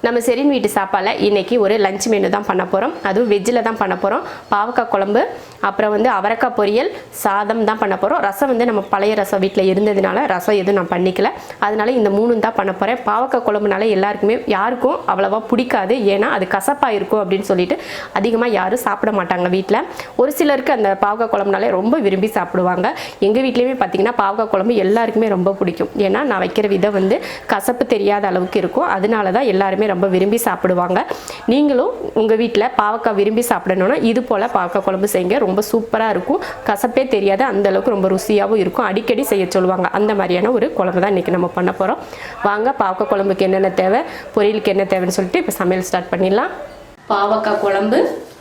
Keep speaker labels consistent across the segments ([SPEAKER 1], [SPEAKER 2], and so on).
[SPEAKER 1] நம்ம ஷெரின் வீட்டு சாப்பாடில் இன்றைக்கி ஒரு லஞ்ச் மெனு தான் பண்ண போகிறோம். அதுவும் வெஜ்ஜில் தான் பண்ண போகிறோம். பாவக்காய் குழம்பு, அப்புறம் அவரைக்காய் பொரியல், சாதம் தான் பண்ண போகிறோம். ரசம் நம்ம பழைய ரசம் வீட்டில் இருந்ததுனால ரசம் எதுவும் நான் பண்ணிக்கல. அதனால இந்த 3 தான் பண்ண போகிறேன். பாவக்காய் குழம்புனால எல்லாருக்குமே யாருக்கும் அவ்வளோவா பிடிக்காது. ஏன்னா அது கசப்பாக இருக்கும் அப்படின்னு சொல்லிட்டு அதிகமாக யாரும் சாப்பிட மாட்டாங்க வீட்டில். ஒரு சிலருக்கு அந்த பாவக்காய் குழம்புனாலே ரொம்ப விரும்பி சாப்பிடுவாங்க. எங்கள் வீட்லேயுமே பார்த்திங்கன்னா பாவக்காய் குழம்பு எல்லாருக்குமே ரொம்ப பிடிக்கும். ஏன்னா நான் வைக்கிற விதம் கசப்பு தெரியாத அளவுக்கு இருக்கும். அதனால தான் எல்லாருமே ரொம்ப விரும்பி சாப்பிடுவாங்க. நீங்களும் உங்கள் வீட்டில் பாவக்காய் விரும்பி சாப்பிடணும்னா இது போல் பாவக்காய் குழம்பு செய்யுங்க. ரொம்ப சூப்பராக இருக்கும். கசப்பே தெரியாது, அந்தளவுக்கு ரொம்ப ருசியாகவும் இருக்கும். அடிக்கடி செய்ய சொல்லுவாங்க. அந்த மாதிரியான ஒரு குழம்பு தான் இன்றைக்கி நம்ம பண்ண போகிறோம். வாங்க, பாவக்காய் குழம்புக்கு என்னென்ன தேவை, பொரியலுக்கு என்ன தேவைன்னு சொல்லிட்டு இப்போ சமையல் ஸ்டார்ட் பண்ணிடலாம். பாவக்காய் குழம்பு,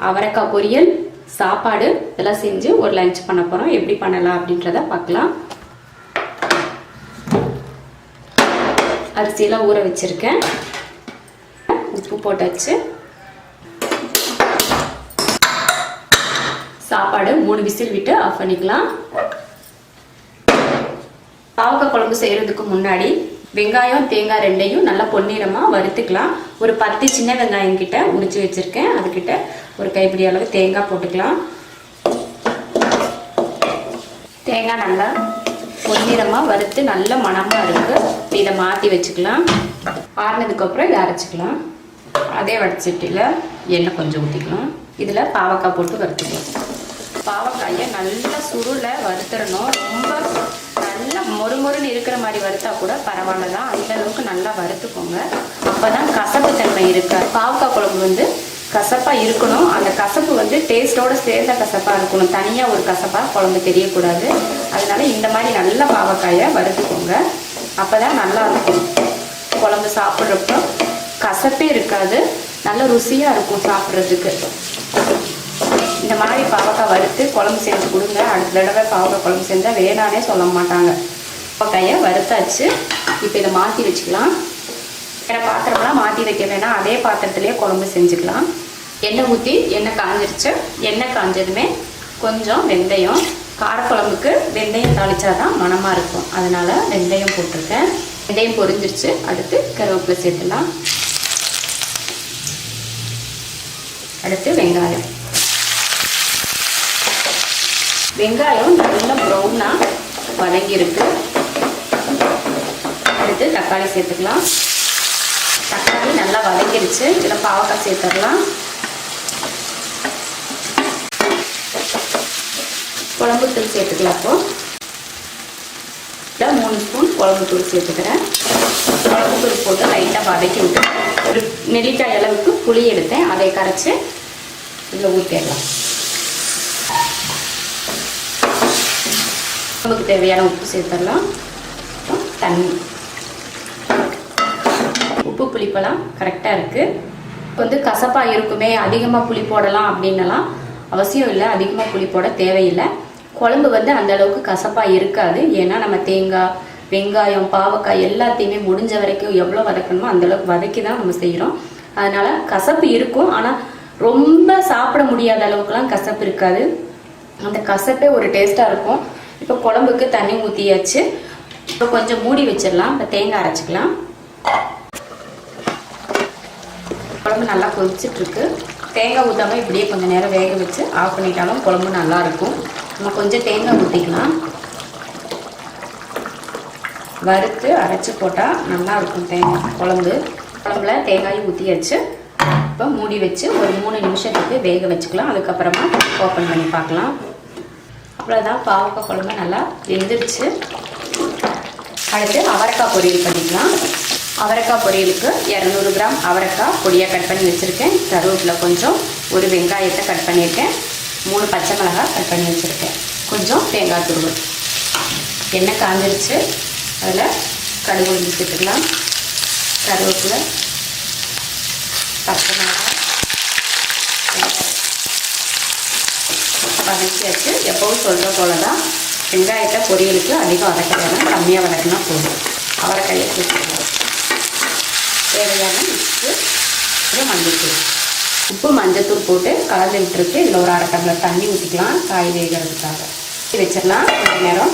[SPEAKER 1] அவரைக்காய் பொரியல், சாப்பாடு இதெல்லாம் செஞ்சு ஒரு லஞ்ச் பண்ண போகிறோம். எப்படி பண்ணலாம் அப்படின்றத பார்க்கலாம். அரிசியெல்லாம் ஊற வச்சுருக்கேன். உப்பு போட்டாச்சு. சாப்பாடு 3 விசில் விட்டு ஆஃப் பண்ணிக்கலாம். பாவக்காய் குழம்பு செய்கிறதுக்கு முன்னாடி வெங்காயம் தேங்காய் ரெண்டையும் நல்லா பொன்னிறமாக வறுத்துக்கலாம். ஒரு 10 சின்ன வெங்காயம் கிட்ட உரிச்சு வச்சுருக்கேன். அதுக்கிட்ட ஒரு கைப்பிடி அளவு தேங்காய் போட்டுக்கலாம். தேங்காய் நல்லா பொன்னிறமாக வறுத்து நல்ல மணமாக இருக்குது. இதை மாற்றி வச்சுக்கலாம். ஆறுனதுக்கப்புறம் இதை அரைச்சிக்கலாம். அதே வடிச்சட்டியில் எண்ணெய் கொஞ்சம் ஊற்றிக்கலாம். இதில் பாவக்காய் போட்டு வறுத்துக்கலாம். பாவக்காயை நல்லா சுருளை வறுத்துடணும். ரொம்ப நல்லா மொறுமொறுன்னு இருக்கிற மாதிரி வறுத்தா கூட பரவாயில்ல தான். அந்த அளவுக்கு நல்லா வறுத்துக்கோங்க. அப்போ தான் கசப்பு தன்மை இருக்காது. பாவக்காய் குழம்பு கசப்பாக இருக்கணும். அந்த கசப்பு டேஸ்ட்டோடு சேர்ந்த கசப்பாக இருக்கணும். தனியாக ஒரு கசப்பாக குழம்பு தெரியக்கூடாது. அதனால இந்த மாதிரி நல்ல பாவக்காயை வறுத்துக்கோங்க. அப்போ தான் நல்லா இருக்கும். குழம்பு சாப்பிட்றப்போ கசப்பே இருக்காது, நல்ல ருசியாக இருக்கும் சாப்பிட்றதுக்கு. இந்த மாதிரி பாவக்காய் வறுத்து குழம்பு செஞ்சு கொடுங்க. அடுத்த தடவை பாவக்காய் குழம்பு செஞ்சால் வேணானே சொல்ல மாட்டாங்க. பாவக்காயை வறுத்தாச்சு. இப்போ இதை மாற்றி வச்சுக்கலாம். வேறு பாத்திரம்லாம் மாற்றி வைக்க வேணாம், அதே பாத்திரத்துலேயே குழம்பு செஞ்சுக்கலாம். எண்ணெய் ஊற்றி எண்ணெய் காஞ்சிருச்சு. எண்ணெய் காஞ்சதுமே கொஞ்சம் வெந்தயம், காரக்குழம்புக்கு வெந்தயம் தாளிச்சாதான் மணமாக இருக்கும். அதனால் வெந்தயம் போட்டிருக்கேன். வெந்தயம் பொரிஞ்சிருச்சு. அடுத்து கருவேப்பிலை சேர்த்துலாம். அடுத்து வெங்காயம். வெங்காயம் நல்லா ப்ரௌனாக வதங்கியிருக்கு. அடுத்து தக்காளி சேர்த்துக்கலாம். தக்காளி நல்லா வதங்கிருச்சு. இதில் பாவக்காய் சேர்த்துடலாம். குழம்புத்தூள் சேர்த்துக்கலாம். இப்போ 3 ஸ்பூன் குழம்புத்தூள் சேர்த்துக்கிறேன். குழம்புத்தூள் போட்டு லைட்டாக வதக்கி விட்டு ஒரு நெல்லிக்காய் அளவுக்கு புளி எடுத்தேன். அதை கரைச்சி இதில் ஊற்றிடலாம். குழம்புக்கு தேவையான உப்பு சேர்த்துடலாம். தண்ணி, உப்பு புளிப்பெல்லாம் கரெக்டாக இருக்குது. கசப்பாக இருக்குமே, அதிகமாக புளி போடலாம் அப்படின்னலாம் அவசியம் இல்லை. அதிகமாக புளி போட தேவையில்லை. குழம்பு அந்த அளவுக்கு கசப்பாக இருக்காது. ஏன்னா நம்ம தேங்காய், வெங்காயம், பாவக்காய் எல்லாத்தையுமே முடிஞ்ச வரைக்கும் எவ்வளோ வதக்கணுமோ அந்தளவுக்கு வதக்கி தான் நம்ம செய்கிறோம். அதனால் கசப்பு இருக்கும், ஆனால் ரொம்ப சாப்பிட முடியாத அளவுக்குலாம் கசப்பு இருக்காது. அந்த கசப்பே ஒரு டேஸ்ட்டாக இருக்கும். இப்போ குழம்புக்கு தண்ணி ஊற்றியாச்சு. இப்போ கொஞ்சம் மூடி வச்சிடலாம். இப்போ தேங்காய் அரைச்சிக்கலாம். குழம்பு நல்லா கொதிச்சிட்ருக்கு. தேங்காய் ஊற்றாமல் இப்படியே கொஞ்சம் நேரம் வேக வச்சு ஆஃப் பண்ணிட்டாலும் குழம்பு நல்லாயிருக்கும். நம்ம கொஞ்சம் தேங்காய் ஊற்றிக்கலாம். வறுத்து அரைச்சி போட்டால் நல்லாயிருக்கும் தேங்காய் குழம்புல தேங்காயும் ஊற்றியாச்சு. இப்போ மூடி வச்சு ஒரு 3 நிமிஷத்துக்கு வேக வச்சுக்கலாம். அதுக்கப்புறமா ஓப்பன் பண்ணி பார்க்கலாம். அவ்வளோதான், பாவக்காய் குழம்பு நல்லா வெந்துருச்சு. அடுத்து அவரைக்காய் பொரியல் பண்ணிக்கலாம். அவரைக்காய் பொரியலுக்கு 200 கிராம் அவரைக்காய் பொடியாக கட் பண்ணி வச்சுருக்கேன். கருவேப்பிலை கொஞ்சம், ஒரு வெங்காயத்தை கட் பண்ணியிருக்கேன், 3 பச்சை மிளகாய் கட் பண்ணி வச்சுருக்கேன், கொஞ்சம் தேங்காய் துருவல். எண்ணெய் காஞ்சிருச்சு. அதில் கடுகு உளுந்து சேர்த்துக்கலாம். கருவேப்பிலை, பச்சை மிளகாய், வதக்கியாச்சு. எப்போவும் சொல்கிற போல தான் வெங்காயத்தை பொரியலுக்கு அதிகம் வதக்க வேணாம், கம்மியாக வதக்கினா போதும். அவரைக்காயை சேர்த்துக்கலாம். தேவையான உப்பு, மஞ்சத்தூள். உப்பு மஞ்சத்தூள் போட்டு கலந்து விட்டுருக்கு. இதில் ஒரு 1/2 டம்ளர் தண்ணி ஊற்றிக்கலாம். காய் வேகிறதுக்காக வச்சிடலாம். கொஞ்சம் நேரம்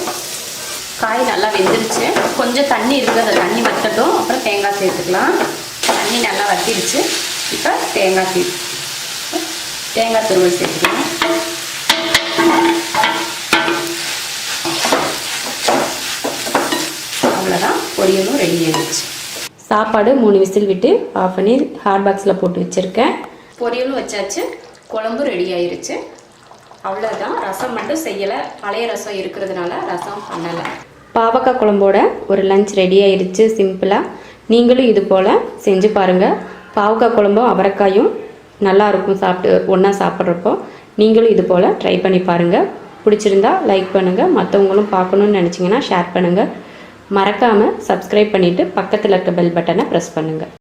[SPEAKER 1] காய் நல்லா வெந்துருச்சு. கொஞ்சம் தண்ணி இருக்குது, அந்த தண்ணி வற்றட்டும். அப்புறம் தேங்காய் சேர்த்துக்கலாம். தண்ணி தண்ணி நல்லா வத்திடுச்சு. இப்போ தேங்காய் துருவல் சேர்த்துக்கலாம். அவ்வளோதான், பொரியலும் ரெடி ஆயிடுச்சு. சாப்பாடு 3 விசில் விட்டு ஆஃப் பண்ணி ஹாட் பாக்ஸில் போட்டு வச்சுருக்கேன். பொரியலும் வச்சாச்சு, குழம்பு ரெடி ஆயிடுச்சு. அவ்வளோதான். ரசம் மட்டும் செய்யலை, பழைய ரசம் இருக்கிறதுனால ரசம் பண்ணலை. பாவக்காய் குழம்போட ஒரு லஞ்ச் ரெடி ஆயிடுச்சு சிம்பிளாக. நீங்களும் இது போல் செஞ்சு பாருங்கள். பாவக்காய் குழம்பும் அவரைக்காயும் நல்லாயிருக்கும் ஒன்றா சாப்பிட்றப்போ. நீங்களும் இது போல் ட்ரை பண்ணி பாருங்கள். பிடிச்சிருந்தா லைக் பண்ணுங்கள். மற்றவங்களும் பார்க்கணுன்னு நினச்சிங்கன்னா ஷேர் பண்ணுங்கள். மறக்காமல் சப்ஸ்கிரைப் பண்ணிவிட்டு பக்கத்தில் இருக்க பெல் பட்டனை ப்ரெஸ் பண்ணுங்கள்.